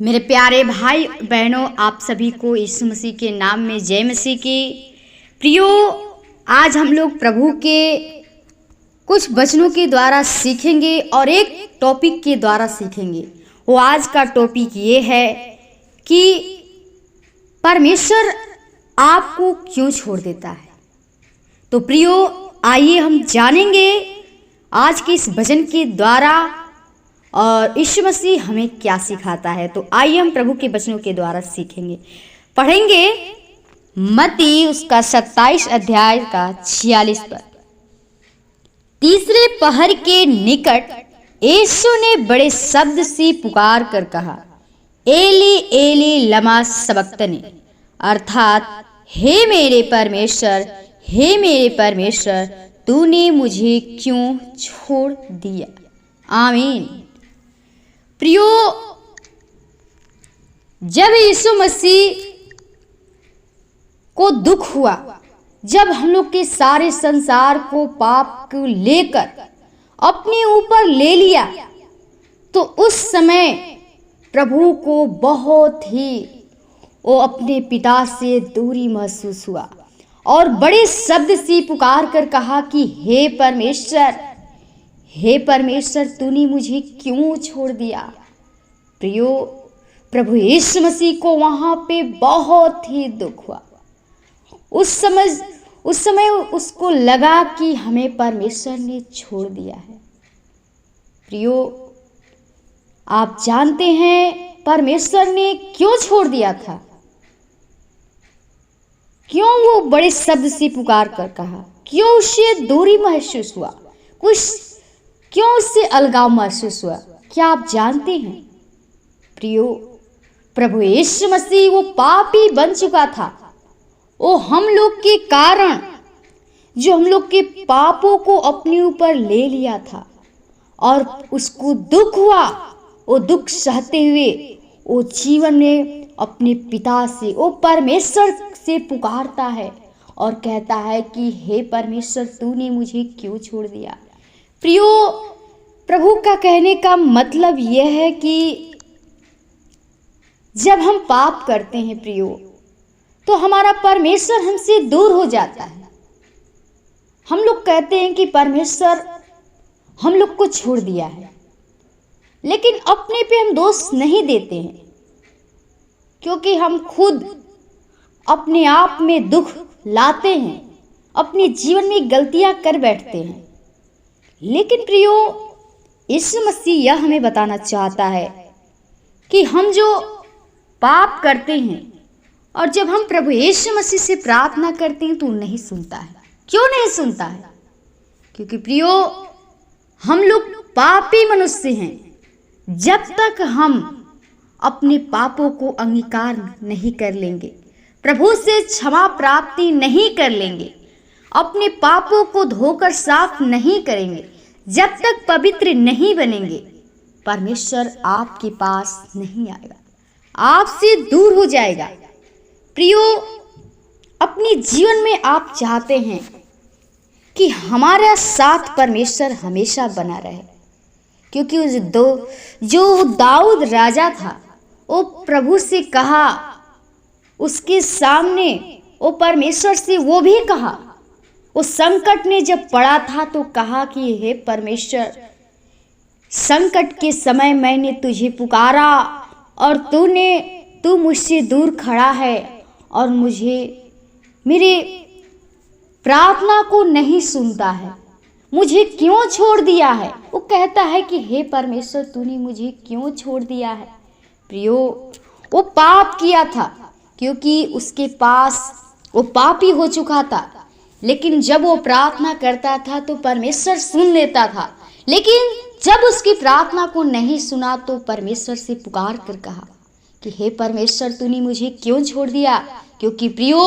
मेरे प्यारे भाई बहनों, आप सभी को यीशु मसीह के नाम में जय मसीह की। प्रियो, आज हम लोग प्रभु के कुछ वचनों के द्वारा सीखेंगे और एक टॉपिक के द्वारा सीखेंगे। वो आज का टॉपिक ये है कि परमेश्वर आपको क्यों छोड़ देता है। तो प्रियो, आइए हम जानेंगे आज के इस वचन के द्वारा और यीशु मसीह हमें क्या सिखाता है। तो आइए हम प्रभु के वचनों के द्वारा सीखेंगे। पढ़ेंगे मत्ती उसका 27 अध्याय का 46 पद। तीसरे पहर के निकट यीशु ने बड़े शब्द से पुकार कर कहा, एली एली लमा सबक्तनी, अर्थात हे मेरे परमेश्वर, हे मेरे परमेश्वर, तूने मुझे क्यों छोड़ दिया। आमीन। प्रियो, जब यीशु मसीह को दुख हुआ, जब हम लोग के सारे संसार को पाप को लेकर अपने ऊपर ले लिया, तो उस समय प्रभु को बहुत ही वो अपने पिता से दूरी महसूस हुआ और बड़े शब्द से पुकार कर कहा कि हे परमेश्वर, हे परमेश्वर, तूने मुझे क्यों छोड़ दिया। प्रियो, प्रभु यीशु मसीह को वहां पे बहुत ही दुख हुआ। उस समय उसको लगा कि हमें परमेश्वर ने छोड़ दिया है। प्रियो, आप जानते हैं परमेश्वर ने क्यों छोड़ दिया था? क्यों वो बड़े शब्द से पुकार कर कहा? क्यों उसे दूरी महसूस हुआ? क्यों उससे अलगाव महसूस हुआ? क्या आप जानते हैं? प्रियो, प्रभु यीशु मसीह वो पापी बन चुका था। वो हम लोग के कारण, जो हम लोग के पापों को अपने ऊपर ले लिया था और उसको दुख हुआ। वो दुख सहते हुए वो जीवन में अपने पिता से, वो परमेश्वर से पुकारता है और कहता है कि हे परमेश्वर, तूने मुझे क्यों छोड़ दिया। प्रियो, प्रभु का कहने का मतलब यह है कि जब हम पाप करते हैं प्रियो, तो हमारा परमेश्वर हमसे दूर हो जाता है। हम लोग कहते हैं कि परमेश्वर हम लोग को छोड़ दिया है, लेकिन अपने पे हम दोष नहीं देते हैं, क्योंकि हम खुद अपने आप में दुख लाते हैं, अपने जीवन में गलतियां कर बैठते हैं। लेकिन प्रियो, यीशु मसीह यह हमें बताना चाहता है कि हम जो पाप करते हैं और जब हम प्रभु यीशु मसीह से प्रार्थना करते हैं तो नहीं सुनता है। क्यों नहीं सुनता है? क्योंकि प्रियो, हम लोग पापी मनुष्य हैं। जब तक हम अपने पापों को अंगीकार नहीं कर लेंगे, प्रभु से क्षमा प्राप्ति नहीं कर लेंगे, अपने पापों को धोकर साफ नहीं करेंगे, जब तक पवित्र नहीं बनेंगे, परमेश्वर आपके पास नहीं आएगा, आपसे दूर हो जाएगा। प्रियो, अपने जीवन में आप चाहते हैं कि हमारा साथ परमेश्वर हमेशा बना रहे, क्योंकि जो दाऊद राजा था, वो प्रभु से कहा, उसके सामने वो परमेश्वर से वो भी कहा, वो संकट में जब पड़ा था तो कहा कि हे परमेश्वर, संकट के समय मैंने तुझे पुकारा और तू मुझसे दूर खड़ा है और मेरे प्रार्थना को नहीं सुनता है, मुझे क्यों छोड़ दिया है। वो कहता है कि हे परमेश्वर, तूने मुझे क्यों छोड़ दिया है। प्रियो, वो पाप किया था क्योंकि उसके पास वो पापी हो चुका था, लेकिन जब वो प्रार्थना करता था तो परमेश्वर सुन लेता था। लेकिन जब उसकी प्रार्थना को नहीं सुना तो परमेश्वर से पुकार कर कहा कि हे परमेश्वर, तूने मुझे क्यों छोड़ दिया। क्योंकि प्रियो,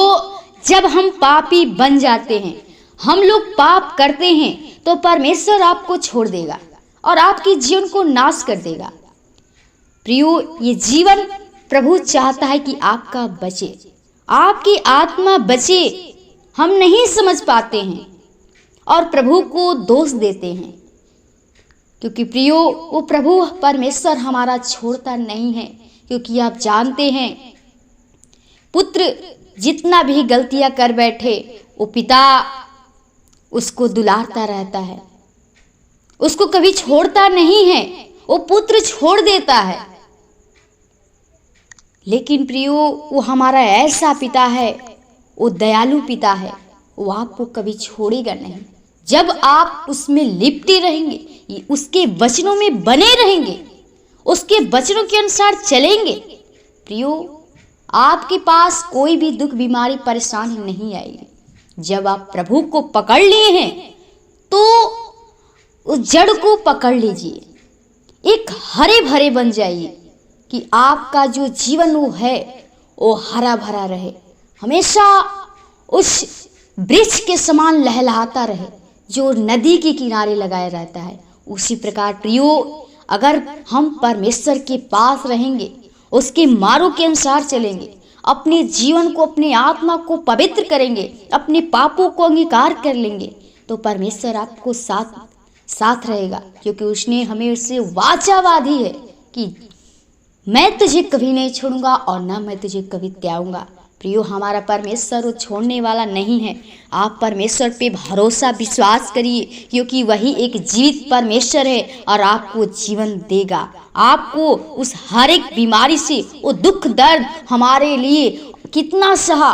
जब हम पापी बन जाते हैं, हम लोग पाप करते हैं, तो परमेश्वर आपको छोड़ देगा और आपके जीवन को नाश कर देगा। प्रियो, ये जीवन प्रभु चाहता है कि आपका बचे, आपकी आत्मा बचे। हम नहीं समझ पाते हैं और प्रभु को दोष देते हैं, क्योंकि प्रियो, वो प्रभु परमेश्वर हमारा छोड़ता नहीं है। क्योंकि आप जानते हैं पुत्र जितना भी गलतियां कर बैठे वो पिता उसको दुलारता रहता है, उसको कभी छोड़ता नहीं है, वो पुत्र छोड़ देता है। लेकिन प्रियो वो हमारा ऐसा पिता है, वो दयालु पिता है, वो आपको कभी छोड़ेगा नहीं। जब आप उसमें लिपटे रहेंगे, उसके वचनों में बने रहेंगे, उसके वचनों के अनुसार चलेंगे, प्रियो आपके पास कोई भी दुख बीमारी परेशानी नहीं आएगी। जब आप प्रभु को पकड़ लिए हैं तो उस जड़ को पकड़ लीजिए, एक हरे भरे बन जाइए कि आपका जो जीवन वो है वो हरा भरा रहे, हमेशा उस वृक्ष के समान लहलहाता रहे जो नदी के किनारे लगाया रहता है। उसी प्रकार प्रियो अगर हम परमेश्वर के पास रहेंगे, उसके मार्गों के अनुसार चलेंगे, अपने जीवन को, अपने आत्मा को पवित्र करेंगे, अपने पापों को अंगीकार कर लेंगे, तो परमेश्वर आपको साथ रहेगा। क्योंकि उसने हमें उससे वाचा बांधी है कि मैं तुझे कभी नहीं छोड़ूंगा और ना मैं तुझे कभी त्यागूंगा। प्रियो हमारा परमेश्वर वो छोड़ने वाला नहीं है। आप परमेश्वर पे भरोसा विश्वास करिए, क्योंकि वही एक जीवित परमेश्वर है और आपको जीवन देगा। आपको उस हर एक बीमारी से, वो दुख दर्द हमारे लिए कितना सहा,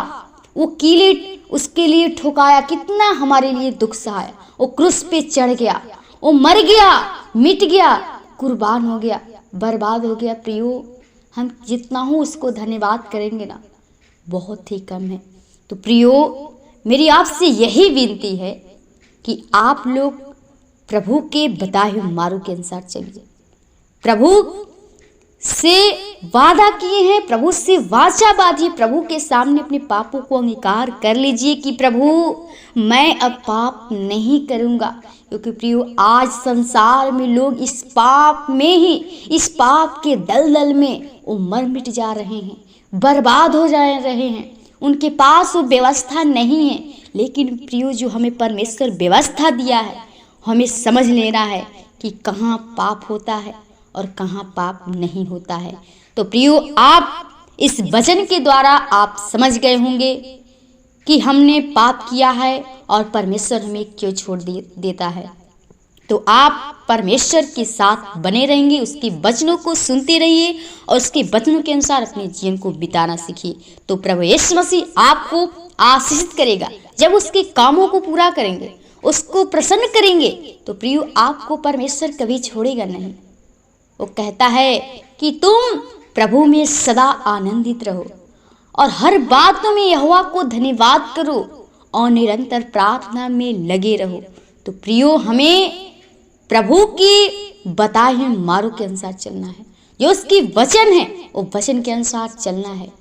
वो कीले उसके लिए ठुकाया, कितना हमारे लिए दुख सहाया, वो क्रूस पे चढ़ गया, वो मर गया, मिट गया, कुर्बान हो गया, बर्बाद हो गया। प्रियो हम जितना हो उसको धन्यवाद करेंगे ना, बहुत ही कम है। तो प्रियो मेरी आपसे यही विनती है कि आप लोग प्रभु के बताए हुए मार्गों के अनुसार चलिए। प्रभु से वादा किए हैं, प्रभु से वाचा बांधिए, प्रभु के सामने अपने पापों को अंगीकार कर लीजिए कि प्रभु मैं अब पाप नहीं करूँगा। क्योंकि प्रियो आज संसार में लोग इस पाप में ही, इस पाप के दलदल में वो मर मिट जा रहे हैं, बर्बाद हो जा रहे हैं, उनके पास वो व्यवस्था नहीं है। लेकिन प्रियो जो हमें परमेश्वर व्यवस्था दिया है, हमें समझ लेना है कि कहाँ पाप होता है और कहाँ पाप नहीं होता है। तो प्रियो आप इस वचन के द्वारा आप समझ गए होंगे कि हमने पाप किया है और परमेश्वर हमें क्यों छोड़ देता है। तो आप परमेश्वर के साथ बने रहेंगे, उसके वचनों को सुनते रहिए और उसके वचनों के अनुसार अपने जीवन को बिताना सीखिए। तो प्रभु यीशु मसीह आपको आशीषित करेगा। जब उसके कामों को पूरा करेंगे, उसको प्रसन्न करेंगे, तो प्रियो आपको परमेश्वर कभी छोड़ेगा नहीं। वो कहता है कि तुम प्रभु में सदा आनंदित रहो और हर बात में यहोवा को धन्यवाद करो और निरंतर प्रार्थना में लगे रहो। तो प्रियो हमें प्रभु की बताए हुए मार्गों के अनुसार चलना है, जो उसकी वचन है वो वचन के अनुसार चलना है।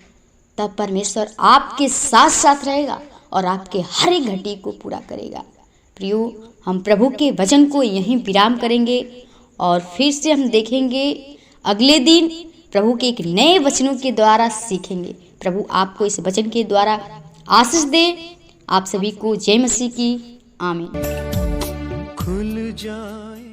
तब परमेश्वर आपके साथ साथ रहेगा और आपके हर एक घटी को पूरा करेगा। प्रियो हम प्रभु के वचन को यहीं विराम करेंगे और फिर से हम देखेंगे अगले दिन प्रभु के एक नए वचनों के द्वारा सीखेंगे। प्रभु आपको इस वचन के द्वारा आशीष दे। आप सभी को जय मसीह की आमीन। खुल जाए